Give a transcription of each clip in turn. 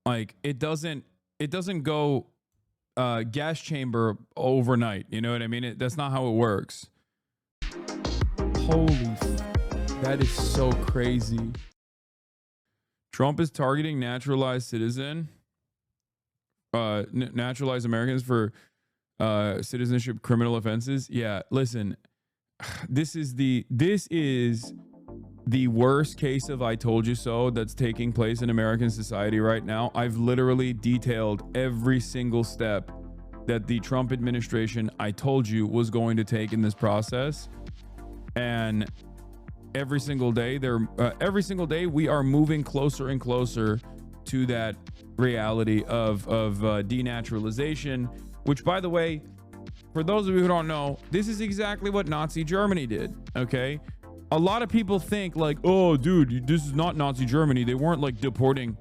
Like it doesn't go gas chamber overnight. You know what I mean? That's not how it works. Holy, that is so crazy. Trump is targeting naturalized naturalized Americans for citizenship criminal offenses. Yeah, listen, this is the worst case of I told you so that's taking place in American society right now. I've literally detailed every single step that the Trump administration, I told you, was going to take in this process. And every single day we are moving closer and closer to that reality of denaturalization, which, by the way, for those of you who don't know, this is exactly what Nazi Germany did. Okay, a lot of people think like, oh dude, this is not Nazi Germany, they weren't like deporting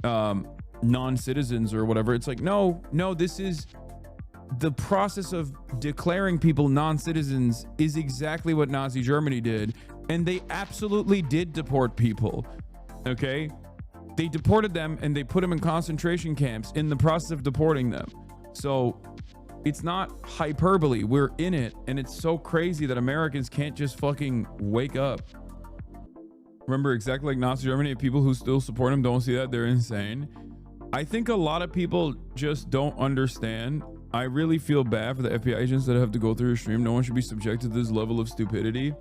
non-citizens or whatever. It's like, no, this is the process of declaring people non-citizens is exactly what Nazi Germany did. And they absolutely did deport people. Okay, they deported them and they put them in concentration camps in the process of deporting them. So it's not hyperbole, we're in it. And it's so crazy that Americans can't just fucking wake up. Remember, exactly like Nazi Germany, people who still support him don't see that, they're insane. I think a lot of people just don't understand. I really feel bad for the FBI agents that have to go through your stream. No one should be subjected to this level of stupidity.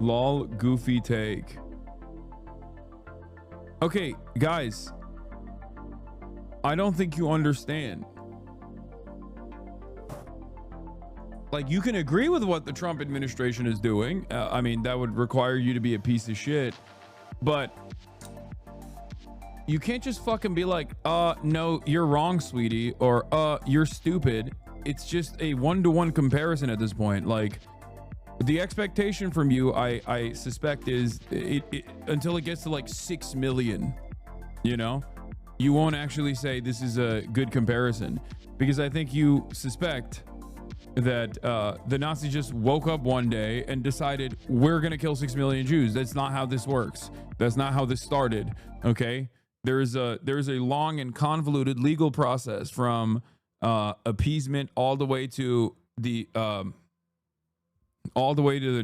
Lol, goofy take. Okay, guys, I don't think you understand. Like, you can agree with what the Trump administration is doing. I mean, that would require you to be a piece of shit. But you can't just fucking be like, no, you're wrong, sweetie, or you're stupid. It's just a one-to-one comparison at this point. Like, the expectation from you, I suspect, is until it gets to like 6 million, you know, you won't actually say this is a good comparison, because I think you suspect that the Nazis just woke up one day and decided we're going to kill 6 million Jews. That's not how this works. That's not how this started. Okay. There's a long and convoluted legal process from appeasement all the way to the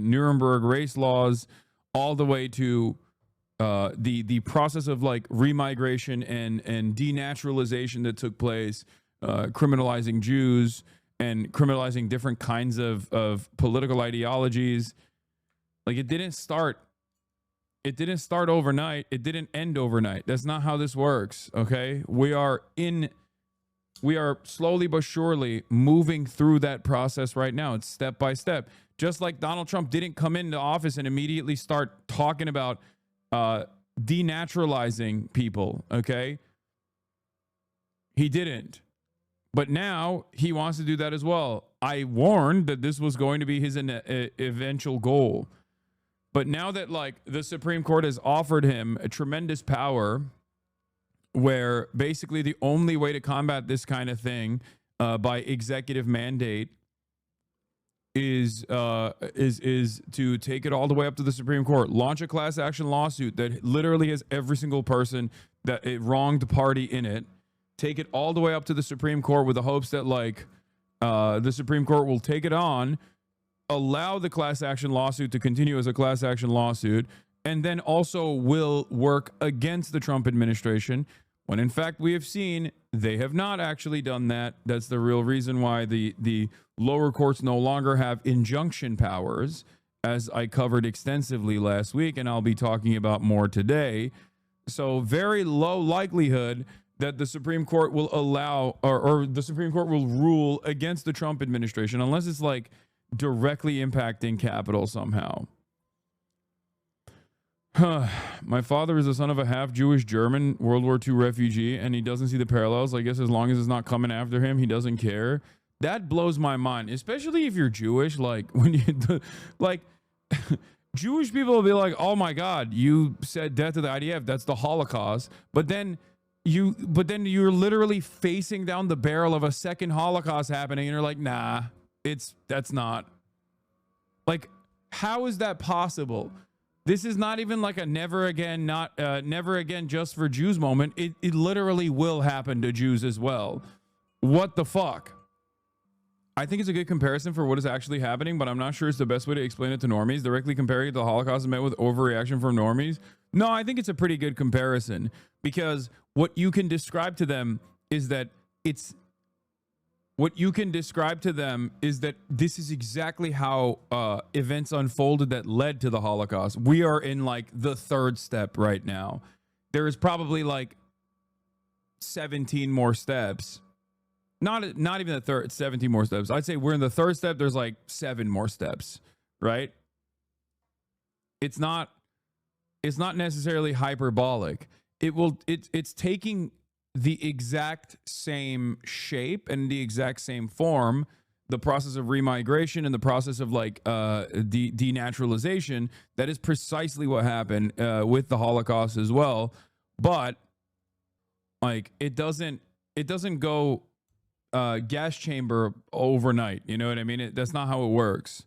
Nuremberg race laws, all the way to the process of like remigration and denaturalization that took place, criminalizing Jews and criminalizing different kinds of political ideologies. Like, it didn't start overnight. It didn't end overnight. That's not how this works. Okay. We are slowly but surely moving through that process right now. It's step by step. Just like Donald Trump didn't come into office and immediately start talking about denaturalizing people. Okay. He didn't. But now he wants to do that as well. I warned that this was going to be his eventual goal. But now that like the Supreme Court has offered him a tremendous power, where basically the only way to combat this kind of thing by executive mandate is to take it all the way up to the Supreme Court, launch a class action lawsuit that literally has every single person that it wronged party in it, take it all the way up to the Supreme Court with the hopes that like the Supreme Court will take it on, allow the class action lawsuit to continue as a class action lawsuit, and then also will work against the Trump administration, when in fact we have seen they have not actually done that. That's the real reason why the lower courts no longer have injunction powers, as I covered extensively last week, and I'll be talking about more today. So very low likelihood that the Supreme Court will allow or the Supreme Court will rule against the Trump administration, unless it's like directly impacting capital somehow. My father is the son of a half Jewish German World War II refugee, and he doesn't see the parallels. I guess as long as it's not coming after him, he doesn't care. That blows my mind, especially if you're Jewish. Like, when you like Jewish people will be like, oh my God, you said death to the IDF, that's the Holocaust. But then you're literally facing down the barrel of a second Holocaust happening, and you're like, nah, that's not. Like, how is that possible? This is not even like a never again, not never again just for Jews moment. It literally will happen to Jews as well. What the fuck? I think it's a good comparison for what is actually happening, but I'm not sure it's the best way to explain it to normies. Directly comparing it to the Holocaust is met with overreaction from normies. No, I think it's a pretty good comparison, because what you can describe to them is that this is exactly how events unfolded that led to the Holocaust. We are in like the third step right now. There is probably like 17 more steps. Not even the third, 17 more steps. I'd say we're in the third step. There's like 7 more steps, right? It's not necessarily hyperbolic. It's taking the exact same shape and the exact same form, the process of remigration and the process of like denaturalization. That is precisely what happened with the Holocaust as well. But like it doesn't go gas chamber overnight. You know what I mean? That's not how it works.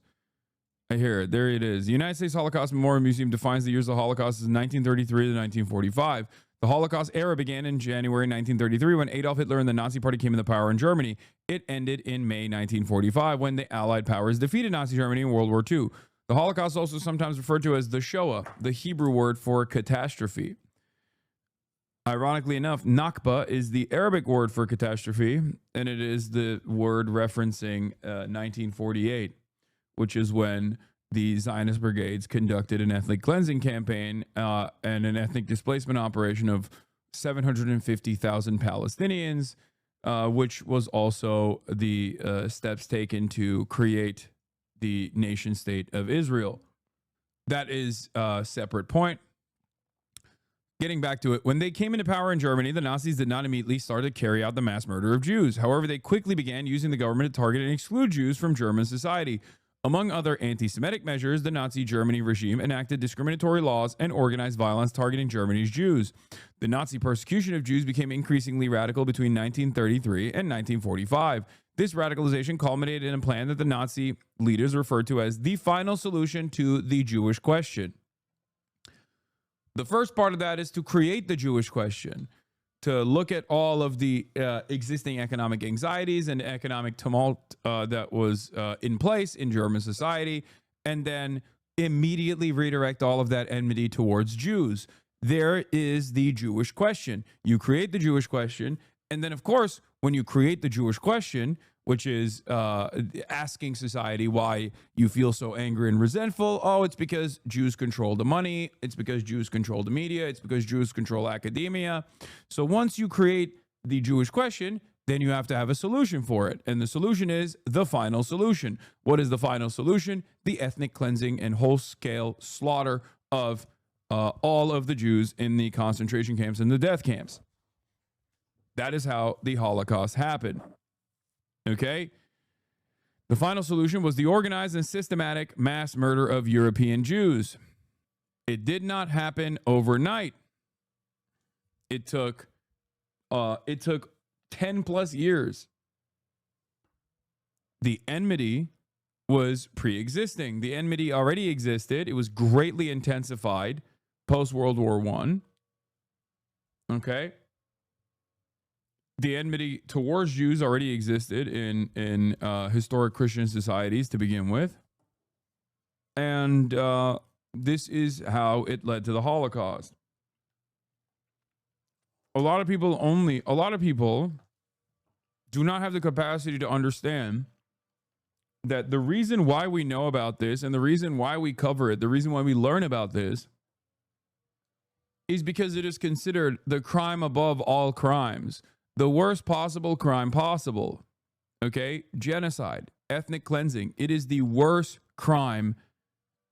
I hear it. There it is. The United States Holocaust Memorial Museum defines the years of the Holocaust as 1933 to 1945. The Holocaust era began in January 1933 when Adolf Hitler and the Nazi Party came into power in Germany. It ended in May 1945 when the Allied powers defeated Nazi Germany in World War II. The Holocaust is also sometimes referred to as the Shoah, the Hebrew word for catastrophe. Ironically enough, Nakba is the Arabic word for catastrophe, and it is the word referencing 1948, which is when the Zionist brigades conducted an ethnic cleansing campaign and an ethnic displacement operation of 750,000 Palestinians, which was also the steps taken to create the nation state of Israel. That is a separate point. Getting back to it, when they came into power in Germany, the Nazis did not immediately start to carry out the mass murder of Jews. However, they quickly began using the government to target and exclude Jews from German society. Among other anti-Semitic measures, the Nazi Germany regime enacted discriminatory laws and organized violence targeting Germany's Jews. The Nazi persecution of Jews became increasingly radical between 1933 and 1945. This radicalization culminated in a plan that the Nazi leaders referred to as the final solution to the Jewish question. The first part of that is to create the Jewish question, to look at all of the existing economic anxieties and economic tumult that was in place in German society, and then immediately redirect all of that enmity towards Jews. There is the Jewish question. You create the Jewish question, and then, of course, when you create the Jewish question, which is asking society why you feel so angry and resentful. Oh, it's because Jews control the money. It's because Jews control the media. It's because Jews control academia. So once you create the Jewish question, then you have to have a solution for it. And the solution is the final solution. What is the final solution? The ethnic cleansing and whole-scale slaughter of all of the Jews in the concentration camps and the death camps. That is how the Holocaust happened. Okay? The final solution was the organized and systematic mass murder of European Jews. It did not happen overnight. It took 10 plus years. The enmity was pre-existing. The enmity already existed. It was greatly intensified post-World War I. Okay? The enmity towards Jews already existed in historic Christian societies to begin with. And this is how it led to the Holocaust. A lot of people do not have the capacity to understand that the reason why we know about this and the reason why we cover it, the reason why we learn about this is because it is considered the crime above all crimes. The worst possible crime possible, okay? Genocide, ethnic cleansing. It is the worst crime.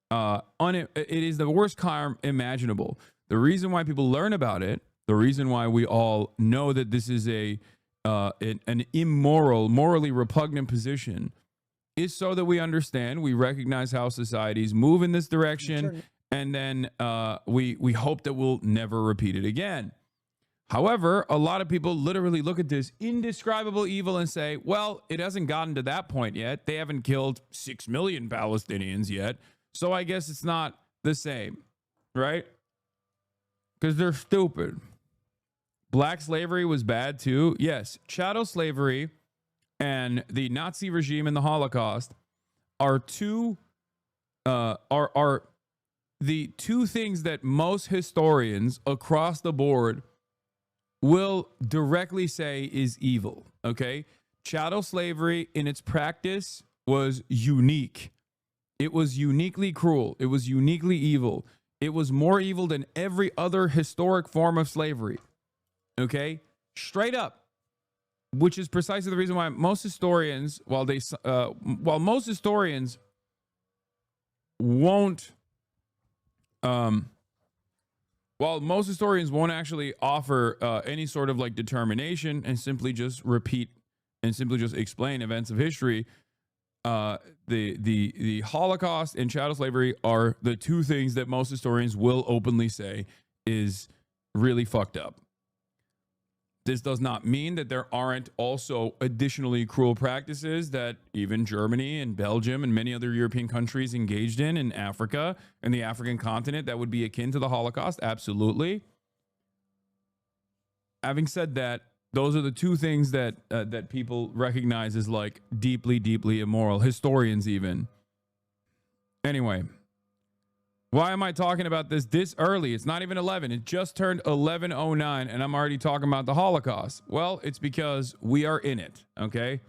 It is the worst crime imaginable. The reason why people learn about it, the reason why we all know that this is an immoral, morally repugnant position, is so that we understand, we recognize how societies move in this direction, and then we hope that we'll never repeat it again. However, a lot of people literally look at this indescribable evil and say, well, it hasn't gotten to that point yet. They haven't killed 6 million Palestinians yet. So I guess it's not the same. right? Because they're stupid. Black slavery was bad too. Yes, chattel slavery and the Nazi regime and the Holocaust are the two things that most historians across the board will directly say is evil. Okay, chattel slavery in its practice was unique. It was uniquely cruel. It was uniquely evil. It was more evil than every other historic form of slavery. Okay, straight up. Which is precisely the reason why most historians, while most historians won't actually offer any sort of like determination and simply just repeat and simply just explain events of history, the Holocaust and chattel slavery are the two things that most historians will openly say is really fucked up. This does not mean that there aren't also additionally cruel practices that even Germany and Belgium and many other European countries engaged in Africa and the African continent that would be akin to the Holocaust. Absolutely. Having said that, those are the two things that people recognize as like deeply, deeply immoral. Historians even. Anyway. Why am I talking about this early? It's not even 11. It just turned 11:09 and I'm already talking about the Holocaust. Well, it's because we are in it, okay?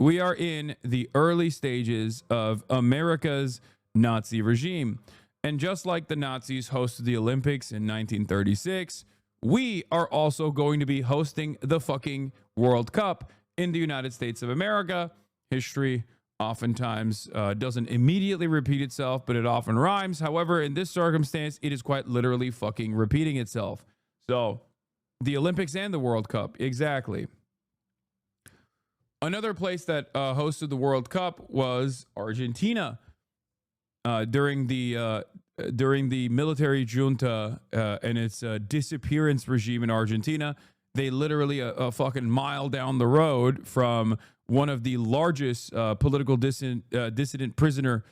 We are in the early stages of America's Nazi regime. And just like the Nazis hosted the Olympics in 1936, we are also going to be hosting the fucking World Cup in the United States of America. History oftentimes doesn't immediately repeat itself, but it often rhymes. However, in this circumstance, it is quite literally fucking repeating itself. So, the Olympics and the World Cup, exactly. Another place that hosted the World Cup was Argentina. During the military junta and its disappearance regime in Argentina, they literally a fucking mile down the road from one of the largest political dissident prisoner,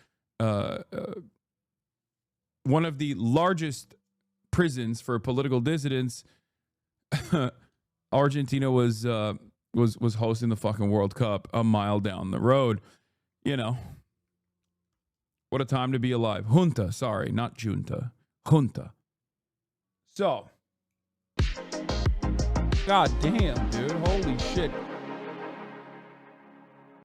one of the largest prisons for political dissidents. Argentina was hosting the fucking World Cup a mile down the road. You know, what a time to be alive. Junta, sorry, not junta. Junta. So, god damn, dude, holy shit.